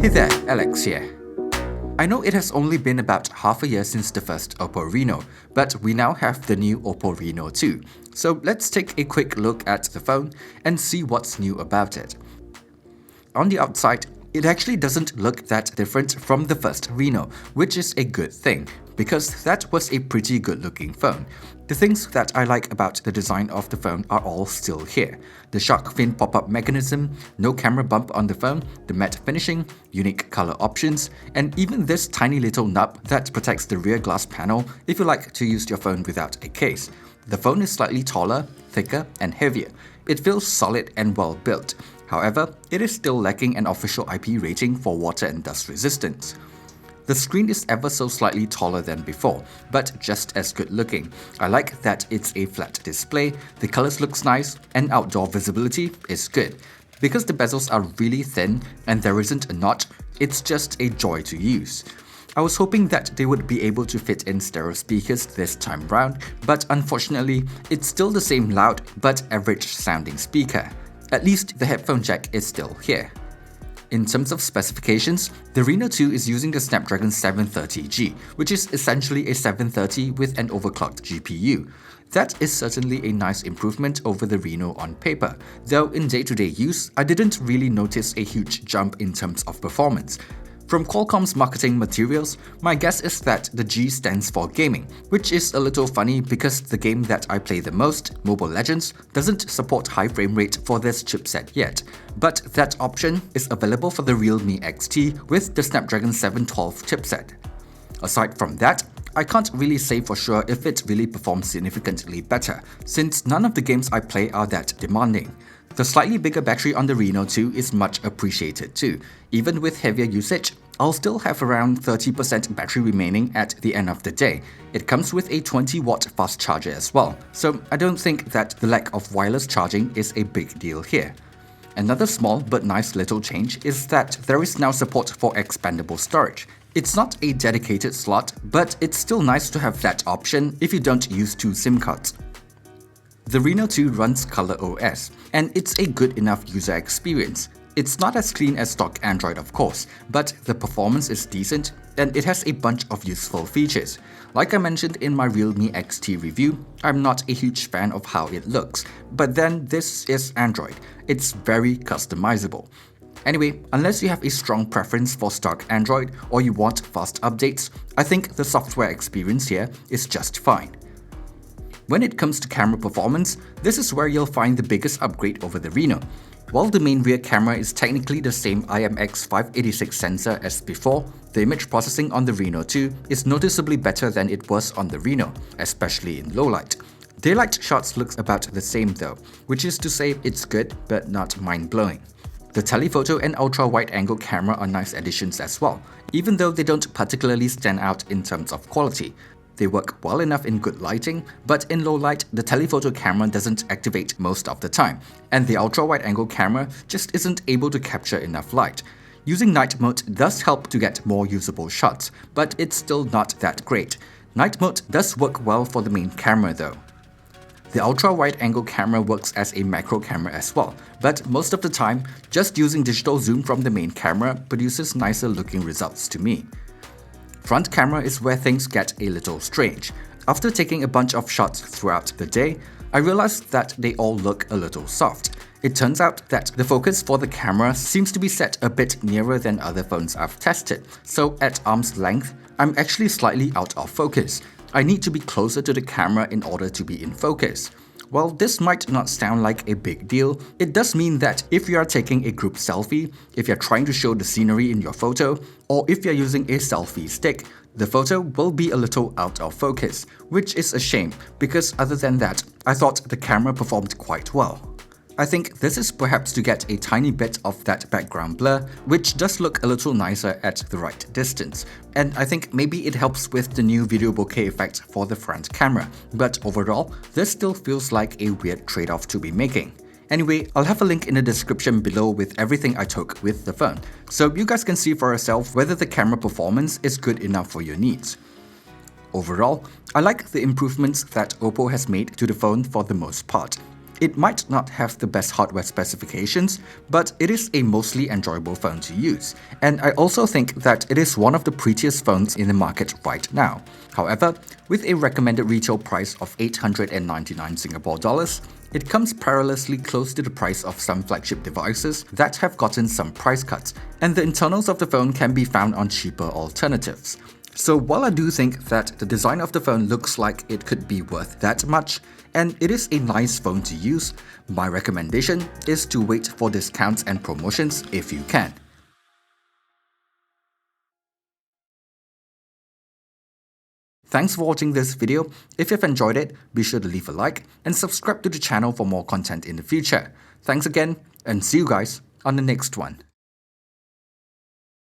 Hey there, Alex here. I know it has only been about half a year since the first Oppo Reno, but we now have the new Oppo Reno2. So let's take a quick look at the phone and see what's new about it. On the outside, it actually doesn't look that different from the first Reno, which is a good thing, because that was a pretty good looking phone. The things that I like about the design of the phone are all still here. The shark fin pop-up mechanism, no camera bump on the phone, the matte finishing, unique color options, and even this tiny little nub that protects the rear glass panel if you like to use your phone without a case. The phone is slightly taller, thicker, and heavier. It feels solid and well built. However, it is still lacking an official IP rating for water and dust resistance. The screen is ever so slightly taller than before, but just as good looking. I like that it's a flat display, the colors looks nice, and outdoor visibility is good. Because the bezels are really thin and there isn't a notch, it's just a joy to use. I was hoping that they would be able to fit in stereo speakers this time round, but unfortunately, it's still the same loud but average sounding speaker. At least the headphone jack is still here. In terms of specifications, the Reno2 is using the Snapdragon 730G, which is essentially a 730 with an overclocked GPU. That is certainly a nice improvement over the Reno on paper, though in day-to-day use, I didn't really notice a huge jump in terms of performance. From Qualcomm's marketing materials, my guess is that the G stands for gaming, which is a little funny because the game that I play the most, Mobile Legends, doesn't support high frame rate for this chipset yet. But that option is available for the Realme XT with the Snapdragon 712 chipset. Aside from that, I can't really say for sure if it really performs significantly better, since none of the games I play are that demanding. The slightly bigger battery on the Reno2 is much appreciated too. Even with heavier usage, I'll still have around 30% battery remaining at the end of the day. It comes with a 20-watt fast charger as well, so I don't think that the lack of wireless charging is a big deal here. Another small but nice little change is that there is now support for expandable storage. It's not a dedicated slot, but it's still nice to have that option if you don't use two SIM cards. The Reno2 runs ColorOS, and it's a good enough user experience. It's not as clean as stock Android of course, but the performance is decent and it has a bunch of useful features. Like I mentioned in my Realme XT review, I'm not a huge fan of how it looks, but then this is Android. It's very customizable. Anyway, unless you have a strong preference for stock Android or you want fast updates, I think the software experience here is just fine. When it comes to camera performance, this is where you'll find the biggest upgrade over the Reno. While the main rear camera is technically the same IMX586 sensor as before, the image processing on the Reno2 is noticeably better than it was on the Reno, especially in low light. Daylight shots looks about the same though, which is to say it's good but not mind-blowing. The telephoto and ultra-wide-angle camera are nice additions as well, even though they don't particularly stand out in terms of quality. They work well enough in good lighting, but in low light, the telephoto camera doesn't activate most of the time, and the ultra-wide-angle camera just isn't able to capture enough light. Using night mode does help to get more usable shots, but it's still not that great. Night mode does work well for the main camera though. The ultra-wide-angle camera works as a macro camera as well, but most of the time, just using digital zoom from the main camera produces nicer looking results to me. Front camera is where things get a little strange. After taking a bunch of shots throughout the day, I realized that they all look a little soft. It turns out that the focus for the camera seems to be set a bit nearer than other phones I've tested, so at arm's length, I'm actually slightly out of focus. I need to be closer to the camera in order to be in focus. While this might not sound like a big deal, it does mean that if you are taking a group selfie, if you're trying to show the scenery in your photo, or if you're using a selfie stick, the photo will be a little out of focus, which is a shame because other than that, I thought the camera performed quite well. I think this is perhaps to get a tiny bit of that background blur, which does look a little nicer at the right distance. And I think maybe it helps with the new video bokeh effect for the front camera, but overall, this still feels like a weird trade-off to be making. Anyway, I'll have a link in the description below with everything I took with the phone, so you guys can see for yourself whether the camera performance is good enough for your needs. Overall, I like the improvements that Oppo has made to the phone for the most part. It might not have the best hardware specifications, but it is a mostly enjoyable phone to use, and I also think that it is one of the prettiest phones in the market right now. However, with a recommended retail price of 899 Singapore dollars, it comes perilously close to the price of some flagship devices that have gotten some price cuts, and the internals of the phone can be found on cheaper alternatives. So while I do think that the design of the phone looks like it could be worth that much, and it is a nice phone to use, my recommendation is to wait for discounts and promotions if you can. Thanks for watching this video. If you've enjoyed it, be sure to leave a like and subscribe to the channel for more content in the future. Thanks again, and see you guys on the next one.